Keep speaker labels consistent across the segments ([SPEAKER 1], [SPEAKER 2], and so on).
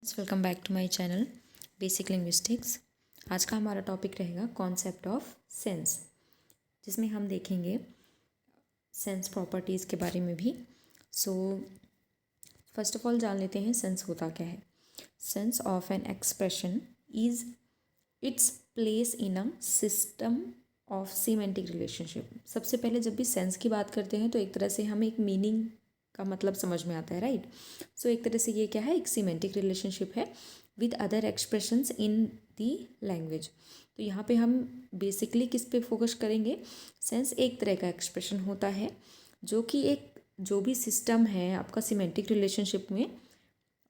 [SPEAKER 1] Students, welcome back to my channel basic linguistics. आज का हमारा टॉपिक रहेगा कॉन्सेप्ट ऑफ सेंस, जिसमें हम देखेंगे सेंस प्रॉपर्टीज़ के बारे में भी। सो फर्स्ट ऑफ ऑल जान लेते हैं सेंस होता क्या है। Sense of an expression is its place in a system of semantic relationship. सबसे पहले जब भी सेंस की बात करते हैं तो एक तरह से हमें एक मीनिंग का मतलब समझ में आता है, राइट। सो एक तरह से ये क्या है, एक सीमेंटिक रिलेशनशिप है with other expressions in the language. तो यहाँ पे हम बेसिकली किस पे फोकस करेंगे। सेंस एक तरह का एक्सप्रेशन होता है जो कि एक जो भी सिस्टम है आपका सीमेंटिक रिलेशनशिप में,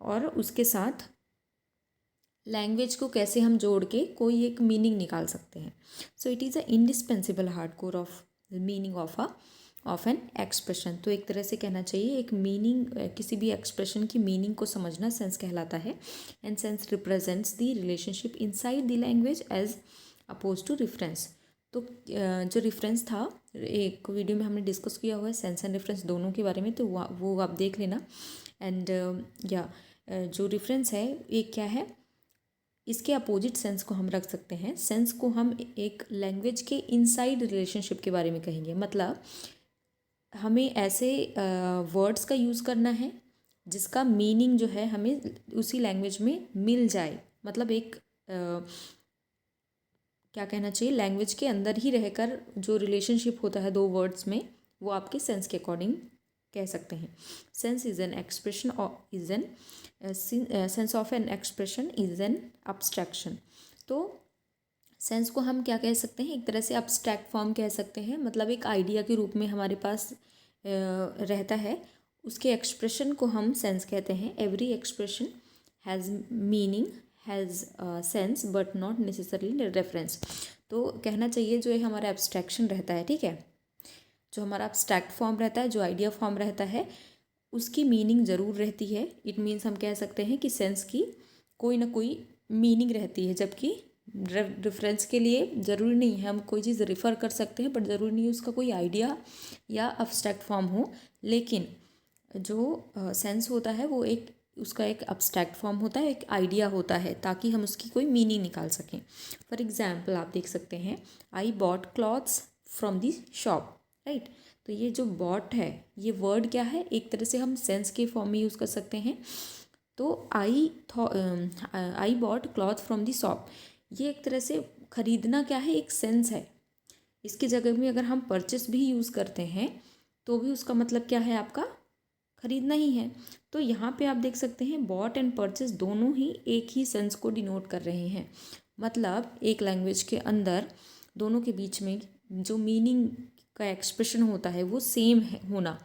[SPEAKER 1] और उसके साथ लैंग्वेज को कैसे हम जोड़ के कोई एक मीनिंग निकाल सकते हैं। So it is a indispensable hard core of meaning of an expression. तो एक तरह से कहना चाहिए एक मीनिंग, किसी भी एक्सप्रेशन की मीनिंग को समझना सेंस कहलाता है। And sense represents the relationship inside the language as oppose to reference. तो जो रेफरेंस था, एक वीडियो में हमने डिस्कस किया हुआ है सेंस एंड रेफरेंस दोनों के बारे में, तो वो आप देख लेना। एंड जो रेफरेंस है एक क्या है, इसके अपोजिट सेंस को हम रख सकते हैं। सेंस को हम एक लैंग्वेज के इनसाइड रिलेशनशिप के बारे में कहेंगे। मतलब हमें ऐसे वर्ड्स का यूज़ करना है जिसका मीनिंग जो है हमें उसी लैंग्वेज में मिल जाए। मतलब एक क्या कहना चाहिए, लैंग्वेज के अंदर ही रहकर जो रिलेशनशिप होता है दो वर्ड्स में, वो आपके सेंस के अकॉर्डिंग कह सकते हैं। Sense is an expression is an sense of an expression is an abstraction. तो सेंस को हम क्या कह सकते हैं, एक तरह से अब्स्ट्रैक्ट फॉर्म कह सकते हैं। मतलब एक आइडिया के रूप में हमारे पास रहता है, उसके एक्सप्रेशन को हम सेंस कहते हैं। Every expression has meaning, has sense, but not necessarily reference. तो कहना चाहिए जो ये हमारा एब्स्ट्रैक्शन रहता है, ठीक है, जो हमारा अब्स्ट्रैक्ट फॉर्म रहता है, जो आइडिया फॉर्म रहता है, उसकी मीनिंग ज़रूर रहती है। इट मीन्स हम कह सकते हैं कि सेंस की कोई ना कोई मीनिंग रहती है, जबकि रेफरेंस के लिए ज़रूरी नहीं है, हम कोई चीज़ रेफ़र कर सकते हैं बट ज़रूरी नहीं है उसका कोई आइडिया या अब्स्ट्रैक्ट फॉर्म हो। लेकिन जो सेंस होता है वो एक उसका एक अब्स्ट्रैक्ट फॉर्म होता है, एक आइडिया होता है, ताकि हम उसकी कोई मीनिंग निकाल सकें। फॉर एग्जाम्पल आप देख सकते हैं, I bought clothes from the shop, right. तो ये जो बॉट है, ये वर्ड क्या है, एक तरह से हम सेंस के फॉर्म में यूज़ कर सकते हैं। तो I bought cloth from the shop, ये एक तरह से खरीदना क्या है, एक सेंस है। इसकी जगह में अगर हम परचेस भी यूज़ करते हैं तो भी उसका मतलब क्या है, आपका खरीदना ही है। तो यहाँ पे आप देख सकते हैं बॉट एंड परचेस दोनों ही एक ही सेंस को डिनोट कर रहे हैं। मतलब एक लैंग्वेज के अंदर दोनों के बीच में जो मीनिंग का एक्सप्रेशन होता है वो सेम है होना,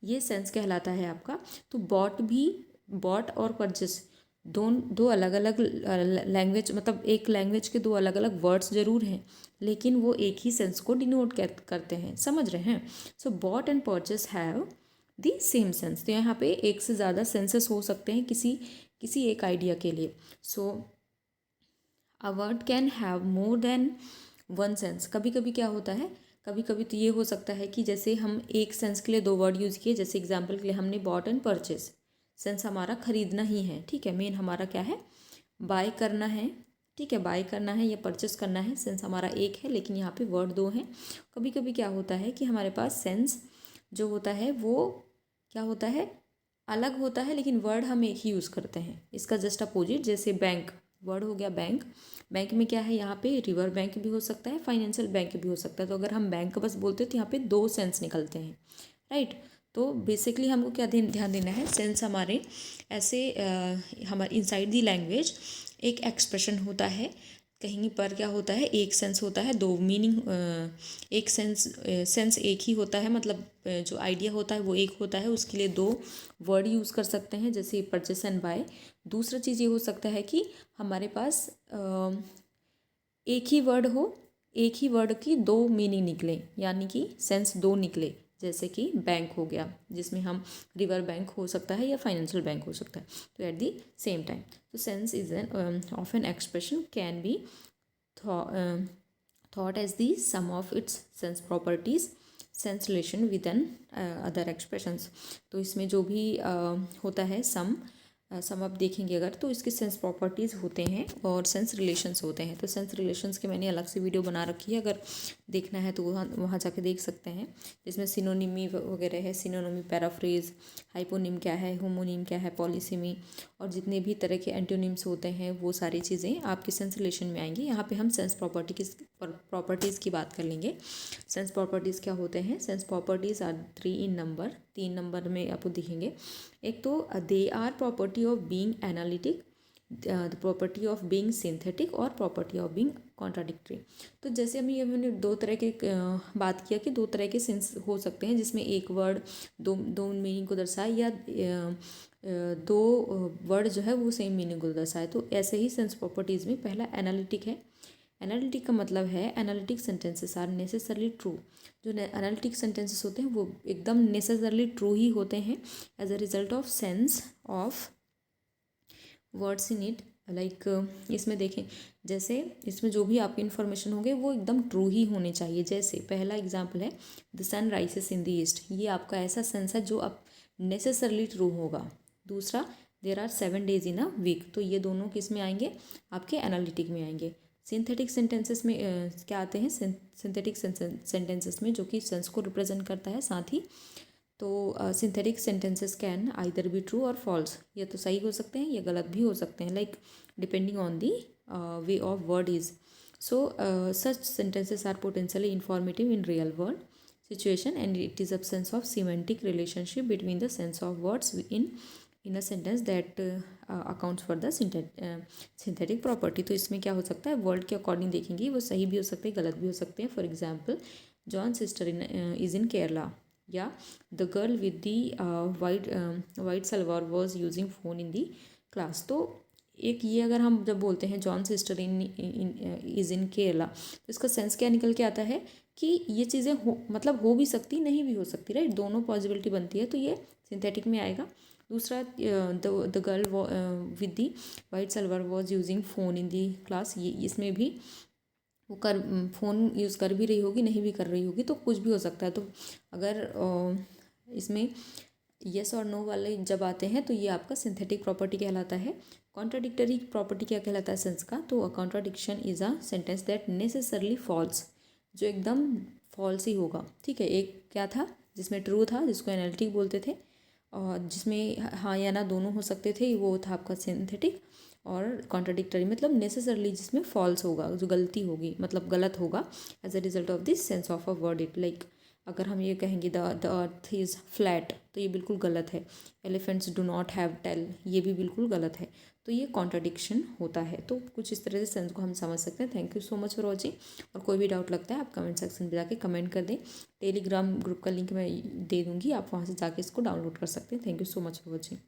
[SPEAKER 1] ये सेंस कहलाता है आपका। तो बॉट और परचेस दो अलग अलग लैंग्वेज, मतलब एक लैंग्वेज के दो अलग अलग वर्ड्स ज़रूर हैं, लेकिन वो एक ही सेंस को डिनोट करते हैं, समझ रहे हैं। So bought and purchase have the same sense. तो यहाँ पे एक से ज़्यादा सेंसेस हो सकते हैं किसी एक आइडिया के लिए। So a word can have more than one sense. कभी कभी क्या होता है, कभी कभी तो ये हो सकता है कि जैसे हम एक सेंस के लिए दो वर्ड यूज़ किए, जैसे एग्जाम्पल के लिए हमने बॉट एंड परचेस, सेंस हमारा खरीदना ही है, ठीक है, मेन हमारा क्या है, बाय करना है, ठीक है, बाय करना है या परचेस करना है, सेंस हमारा एक है, लेकिन यहाँ पे वर्ड दो हैं। कभी कभी क्या होता है कि हमारे पास सेंस जो होता है वो क्या होता है, अलग होता है, लेकिन वर्ड हम एक ही यूज़ करते हैं। इसका जस्ट अपोजिट, जैसे बैंक, वर्ड हो गया बैंक, बैंक में क्या है, यहाँ पे रिवर बैंक भी हो सकता है, फाइनेंशियल बैंक भी हो सकता है। तो अगर हम बैंक बस बोलते हैं तो यहाँ पे दो सेंस निकलते हैं, राइट। तो बेसिकली हमको क्या ध्यान देना है, सेंस हमारे ऐसे हमारे इनसाइड दी लैंग्वेज एक एक्सप्रेशन होता है। कहीं पर क्या होता है, एक सेंस होता है, दो मीनिंग, एक सेंस एक ही होता है, मतलब जो आइडिया होता है वो एक होता है, उसके लिए दो वर्ड यूज़ कर सकते हैं, जैसे परचेस एंड बाय। दूसरा चीज़ ये हो सकता है कि हमारे पास एक ही वर्ड हो, एक ही वर्ड की दो मीनिंग निकले, यानी कि सेंस दो निकले, जैसे कि बैंक हो गया, जिसमें हम रिवर बैंक हो सकता है या फाइनेंशियल बैंक हो सकता है, तो एट दी सेम टाइम। तो sense is an of an expression can be thought as the sum of its sense properties, sense relation with an other expressions। तो इसमें जो भी होता है सम, सम अप देखेंगे अगर, तो इसके सेंस प्रॉपर्टीज़ होते हैं और सेंस रिलेशंस होते हैं। तो सेंस रिलेशंस के मैंने अलग से वीडियो बना रखी है, अगर देखना है तो वहाँ जाके देख सकते हैं, जिसमें सिनोनिमी वगैरह है, सिनोनिमी, पैराफ्रेज, हाइपोनिम क्या है, होमोनिम क्या है, पॉलीसिमी, और जितने भी तरह के एंटोनिम्स होते हैं वो सारी चीज़ें आपके सेंस रिलेशन में आएंगी। यहाँ पे हम सेंस प्रॉपर्टीज़ की बात कर लेंगे। सेंस प्रॉपर्टीज़ क्या होते हैं? Sense properties are 3 in number, 3 number में आपको दिखेंगे। एक तो they are property of being analytic, the property of being synthetic और प्रॉपर्टी ऑफ बीइंग कॉन्ट्राडिक्टरी। तो जैसे अभी हमने दो तरह के बात किया कि दो तरह के सेंस हो सकते हैं, जिसमें एक वर्ड दो मीनिंग को दर्शाए, या दो वर्ड जो है वो सेम मीनिंग को दर्शाए। तो ऐसे ही सेंस प्रॉपर्टीज़ में पहला एनालिटिक है। एनालिटिक का मतलब है analytic sentences are necessarily true. जो एनालिटिक सेंटेंसेस होते हैं वो एकदम नेसेसरली ट्रू ही होते हैं as a result of sense of words in it. Like इसमें देखें, जैसे इसमें जो भी आपकी इन्फॉर्मेशन होंगे वो एकदम ट्रू ही होने चाहिए। जैसे पहला एग्जाम्पल है the sun rises in the east, ये आपका ऐसा सेंस है जो अब नेसेसरली ट्रू होगा। दूसरा, there are 7 days in a week, तो ये दोनों किस में आएंगे? आपके एनालिटिक में आएंगे। सिंथेटिक सेंटेंसेस में क्या आते हैं? सिंथेटिक सेंटेंसेस में जो कि सेंस को रिप्रेजेंट करता है साथ ही। तो synthetic sentences can either be true और फॉल्स, ये तो सही हो सकते हैं या गलत भी हो सकते हैं, like depending on the way of word is. So such sentences are potentially informative in real world situation, and it is absence of semantic relationship between the sense of words in a sentence that accounts for the synthetic property। तो इसमें क्या हो सकता है? Word के according देखेंगे वो सही भी हो सकते हैं, गलत भी हो सकते हैं। For example, John sister is in Kerala, या the girl with the white salwar was using phone in the class. तो एक ये अगर हम जब बोलते हैं John sister is in Kerala, तो इसका सेंस क्या निकल के आता है कि ये चीज़ें मतलब हो भी सकती, नहीं भी हो सकती, राइट? दोनों पॉसिबिलिटी बनती है, तो ये सिंथेटिक में आएगा। दूसरा, the girl with the white salwar was using phone in the class, ये इसमें भी वो फ़ोन यूज़ कर भी रही होगी, नहीं भी कर रही होगी, तो कुछ भी हो सकता है। तो अगर इसमें येस और नो वाले जब आते हैं तो ये आपका सिंथेटिक प्रॉपर्टी कहलाता है। कॉन्ट्राडिक्टरी प्रॉपर्टी क्या कहलाता है सेंस का? तो a contradiction is a sentence that necessarily false, जो एकदम फॉल्स ही होगा। ठीक है, एक क्या था जिसमें ट्रू था, जिसको एनालिटिक बोलते थे, और जिसमें हाँ या ना दोनों हो सकते थे, वो था आपका सिंथेटिक। और कॉन्ट्राडिक्टरी मतलब नेसेसरली जिसमें फॉल्स होगा, जो गलती होगी, मतलब गलत होगा as a result of this sense of a word it. Like अगर हम ये कहेंगे द अर्थ इज़ फ्लैट, तो ये बिल्कुल गलत है। Elephants do not have tail, ये भी बिल्कुल गलत है। तो ये कॉन्ट्राडिक्शन होता है। तो कुछ इस तरह से सेंस को हम समझ सकते हैं। Thank you so much for watching. और कोई भी डाउट लगता है आप कमेंट सेक्शन में जाके कमेंट कर दें। टेलीग्राम ग्रुप का लिंक मैं दे दूँगी, आप वहाँ से जाके इसको डाउनलोड कर सकते हैं। Thank you so much for watching.